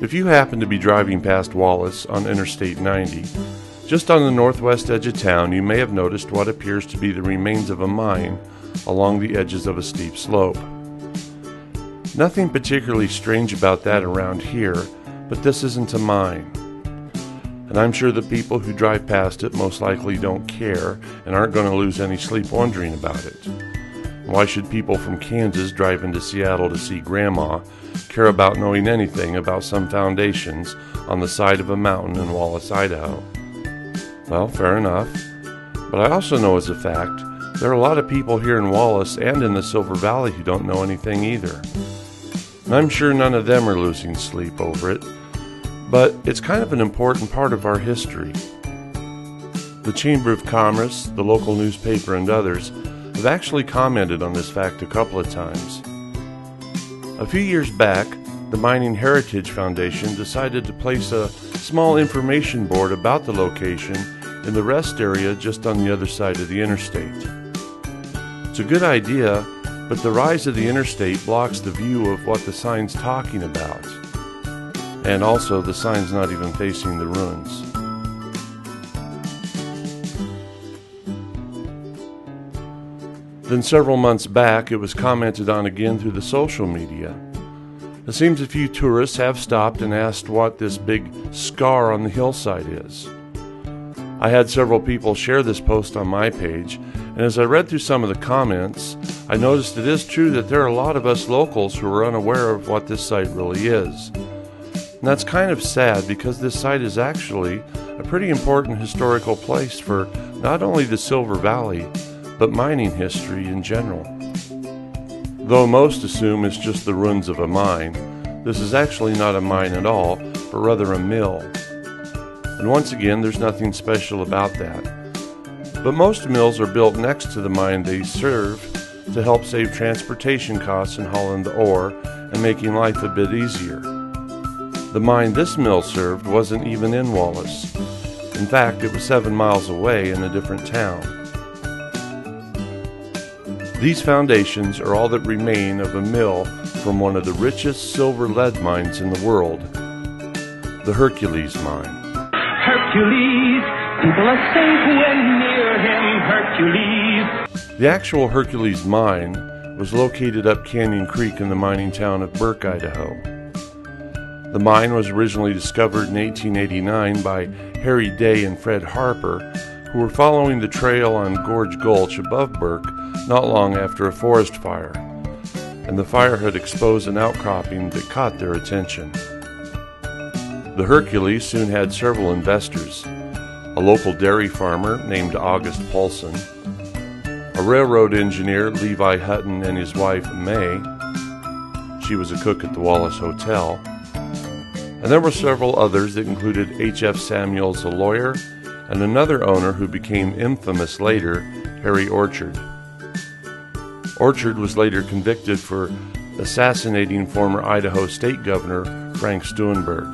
If you happen to be driving past Wallace on Interstate 90, just on the northwest edge of town, you may have noticed what appears to be the remains of a mine along the edges of a steep slope. Nothing particularly strange about that around here, but this isn't a mine. And I'm sure the people who drive past it most likely don't care and aren't going to lose any sleep wondering about it. Why should people from Kansas drive into Seattle to see Grandma care about knowing anything about some foundations on the side of a mountain in Wallace, Idaho? Well, fair enough. But I also know as a fact, there are a lot of people here in Wallace and in the Silver Valley who don't know anything either. And I'm sure none of them are losing sleep over it, but it's kind of an important part of our history. The Chamber of Commerce, the local newspaper, and others have actually commented on this fact a couple of times. A few years back, the Mining Heritage Foundation decided to place a small information board about the location in the rest area just on the other side of the interstate. It's a good idea, but the rise of the interstate blocks the view of what the sign's talking about. And also, the sign's not even facing the ruins. Then several months back, it was commented on again through the social media. It seems a few tourists have stopped and asked what this big scar on the hillside is. I had several people share this post on my page, and as I read through some of the comments, I noticed it is true that there are a lot of us locals who are unaware of what this site really is. And that's kind of sad because this site is actually a pretty important historical place for not only the Silver Valley, but mining history in general. Though most assume it's just the ruins of a mine, this is actually not a mine at all, but rather a mill. And once again, there's nothing special about that. But most mills are built next to the mine they serve to help save transportation costs in hauling the ore and making life a bit easier. The mine this mill served wasn't even in Wallace. In fact, it was 7 miles away in a different town. These foundations are all that remain of a mill from one of the richest silver lead mines in the world, the Hercules mine. Hercules, people are safe when near him, Hercules. The actual Hercules mine was located up Canyon Creek in the mining town of Burke, Idaho. The mine was originally discovered in 1889 by Harry Day and Fred Harper, who were following the trail on Gorge Gulch above Burke not long after a forest fire, and the fire had exposed an outcropping that caught their attention. The Hercules soon had several investors: a local dairy farmer named August Paulson, a railroad engineer, Levi Hutton, and his wife, May. She was a cook at the Wallace Hotel. And there were several others that included H.F. Samuels, a lawyer, and another owner who became infamous later, Harry Orchard. Orchard was later convicted for assassinating former Idaho State Governor Frank Stuenberg.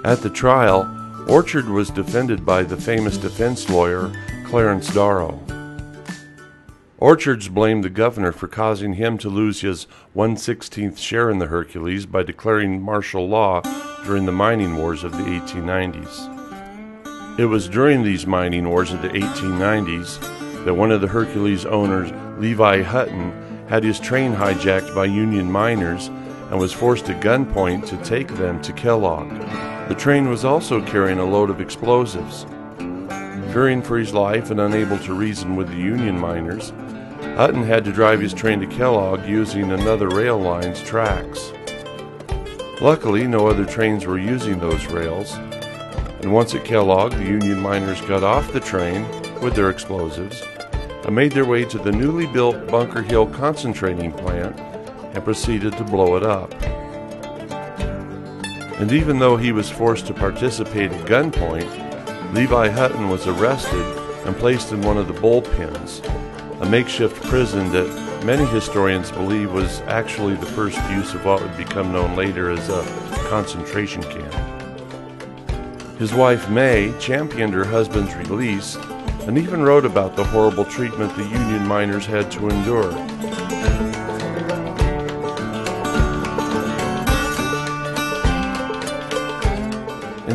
At the trial, Orchard was defended by the famous defense lawyer Clarence Darrow. Orchards blamed the governor for causing him to lose his 1/16th share in the Hercules by declaring martial law during the mining wars of the 1890s. It was during these mining wars of the 1890s that one of the Hercules owners, Levi Hutton, had his train hijacked by Union miners and was forced at gunpoint to take them to Kellogg. The train was also carrying a load of explosives. Fearing for his life and unable to reason with the Union miners, Hutton had to drive his train to Kellogg using another rail line's tracks. Luckily, no other trains were using those rails, and once at Kellogg, the Union miners got off the train with their explosives and made their way to the newly built Bunker Hill concentrating plant and proceeded to blow it up. And even though he was forced to participate at gunpoint, Levi Hutton was arrested and placed in one of the bullpens, a makeshift prison that many historians believe was actually the first use of what would become known later as a concentration camp. His wife May championed her husband's release and even wrote about the horrible treatment the Union miners had to endure.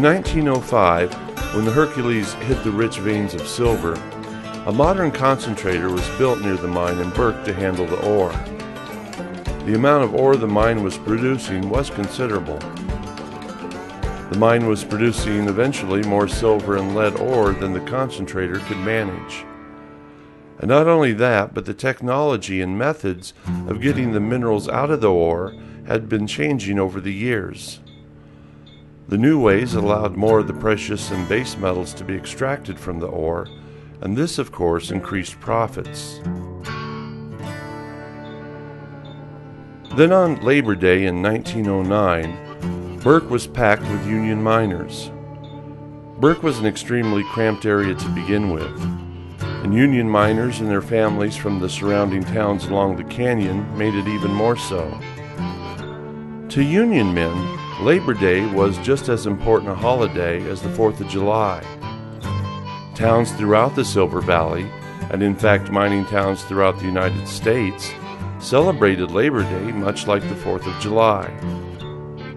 In 1905, when the Hercules hit the rich veins of silver, a modern concentrator was built near the mine in Burke to handle the ore. The amount of ore the mine was producing was considerable. The mine was producing eventually more silver and lead ore than the concentrator could manage. And not only that, but the technology and methods of getting the minerals out of the ore had been changing over the years. The new ways allowed more of the precious and base metals to be extracted from the ore, and this, of course, increased profits. Then on Labor Day in 1909, Burke was packed with Union miners. Burke was an extremely cramped area to begin with, and Union miners and their families from the surrounding towns along the canyon made it even more so. To Union men, Labor Day was just as important a holiday as the 4th of July. Towns throughout the Silver Valley, and in fact mining towns throughout the United States, celebrated Labor Day much like the 4th of July.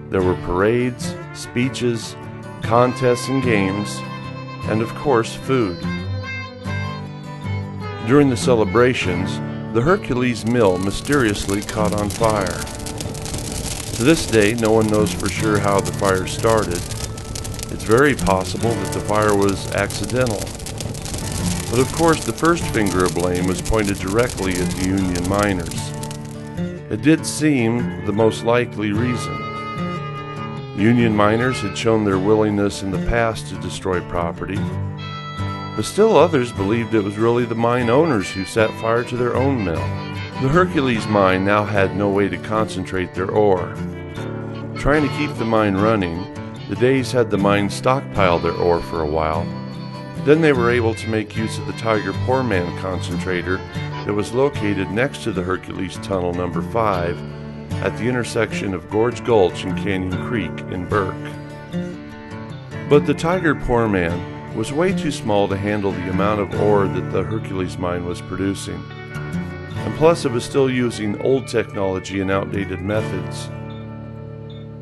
There were parades, speeches, contests and games, and of course food. During the celebrations, the Hercules mill mysteriously caught on fire. To this day, no one knows for sure how the fire started. It's very possible that the fire was accidental. But of course, the first finger of blame was pointed directly at the Union miners. It did seem the most likely reason. Union miners had shown their willingness in the past to destroy property, but still others believed it was really the mine owners who set fire to their own mill. The Hercules mine now had no way to concentrate their ore. Trying to keep the mine running, the Days had the mine stockpile their ore for a while. Then they were able to make use of the Tiger Poor Man concentrator that was located next to the Hercules Tunnel number 5 at the intersection of Gorge Gulch and Canyon Creek in Burke. But the Tiger Poor Man was way too small to handle the amount of ore that the Hercules mine was producing. And plus it was still using old technology and outdated methods.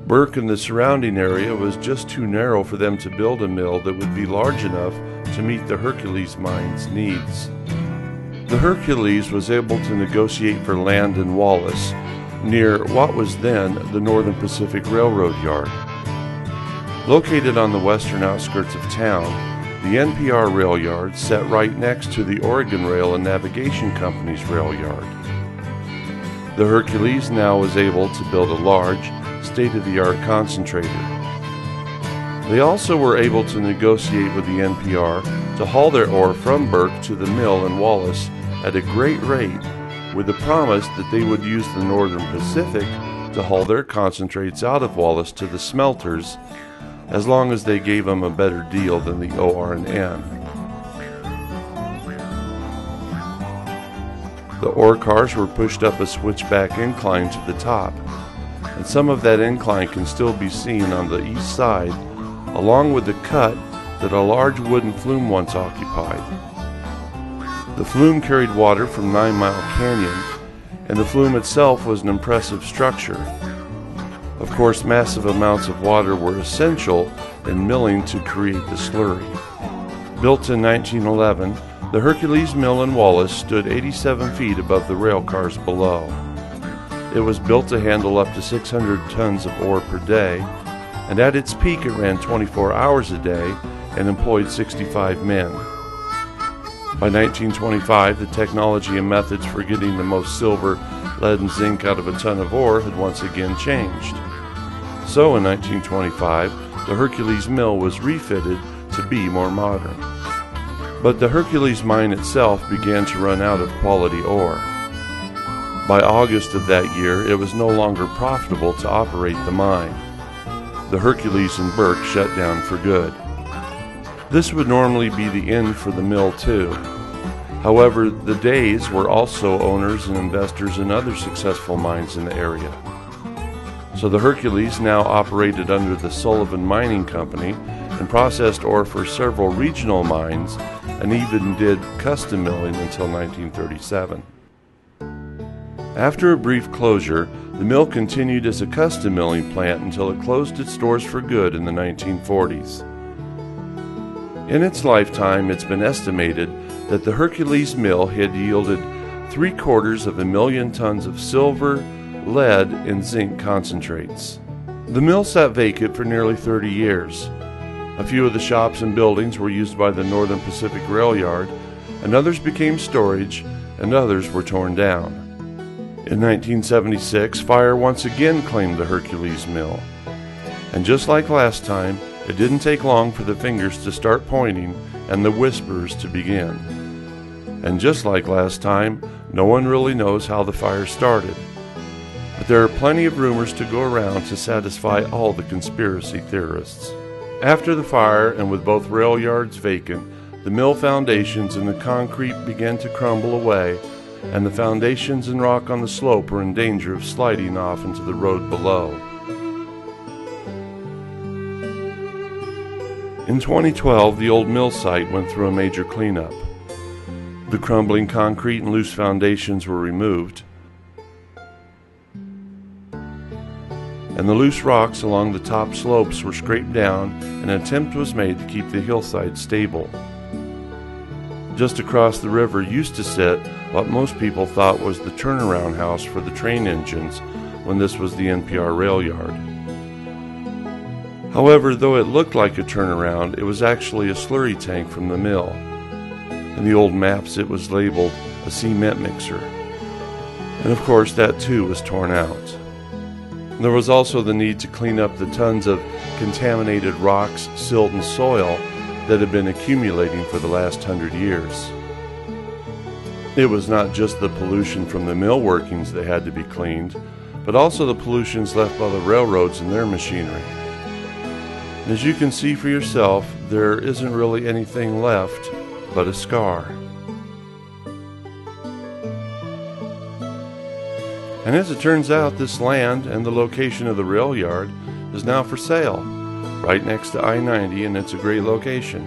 Burke and the surrounding area was just too narrow for them to build a mill that would be large enough to meet the Hercules mine's needs. The Hercules was able to negotiate for land in Wallace, near what was then the Northern Pacific Railroad yard. Located on the western outskirts of town, the NPR rail yard sat right next to the Oregon Rail and Navigation Company's rail yard. The Hercules now was able to build a large, state-of-the-art concentrator. They also were able to negotiate with the NPR to haul their ore from Burke to the mill in Wallace at a great rate, with the promise that they would use the Northern Pacific to haul their concentrates out of Wallace to the smelters, as long as they gave them a better deal than the OR&N. The ore cars were pushed up a switchback incline to the top, and some of that incline can still be seen on the east side, along with the cut that a large wooden flume once occupied. The flume carried water from 9 Mile Canyon, and the flume itself was an impressive structure. Of course, massive amounts of water were essential in milling to create the slurry. Built in 1911, the Hercules Mill in Wallace stood 87 feet above the rail cars below. It was built to handle up to 600 tons of ore per day, and at its peak it ran 24 hours a day and employed 65 men. By 1925, the technology and methods for getting the most silver, lead, and zinc out of a ton of ore had once again changed. So in 1925, the Hercules Mill was refitted to be more modern. But the Hercules mine itself began to run out of quality ore. By August of that year, it was no longer profitable to operate the mine. The Hercules in Burke shut down for good. This would normally be the end for the mill too. However, the Days were also owners and investors in other successful mines in the area. So the Hercules now operated under the Sullivan Mining Company and processed ore for several regional mines and even did custom milling until 1937. After a brief closure, the mill continued as a custom milling plant until it closed its doors for good in the 1940s. In its lifetime, it's been estimated that the Hercules mill had yielded 750,000 tons of silver, lead, and zinc concentrates. The mill sat vacant for nearly 30 years. A few of the shops and buildings were used by the Northern Pacific Rail Yard, and others became storage, and others were torn down. In 1976, fire once again claimed the Hercules mill. And just like last time, it didn't take long for the fingers to start pointing and the whispers to begin. And just like last time, no one really knows how the fire started. But there are plenty of rumors to go around to satisfy all the conspiracy theorists. After the fire, and with both rail yards vacant, the mill foundations and the concrete began to crumble away, and the foundations and rock on the slope were in danger of sliding off into the road below. In 2012, the old mill site went through a major cleanup. The crumbling concrete and loose foundations were removed, and the loose rocks along the top slopes were scraped down, and an attempt was made to keep the hillside stable. Just across the river used to sit what most people thought was the turnaround house for the train engines when this was the NPR rail yard. However, though it looked like a turnaround, it was actually a slurry tank from the mill. In the old maps it was labeled a cement mixer. And of course that too was torn out. There was also the need to clean up the tons of contaminated rocks, silt, and soil that had been accumulating for the last 100 years. It was not just the pollution from the mill workings that had to be cleaned, but also the pollutions left by the railroads and their machinery. As you can see for yourself, there isn't really anything left but a scar. And as it turns out, this land and the location of the rail yard is now for sale, right next to I-90, and it's a great location.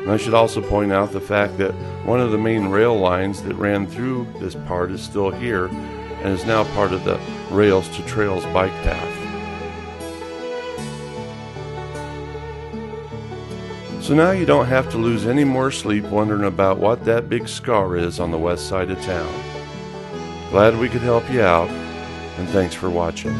And I should also point out the fact that one of the main rail lines that ran through this part is still here and is now part of the Rails to Trails bike path. So now you don't have to lose any more sleep wondering about what that big scar is on the west side of town. Glad we could help you out, and thanks for watching.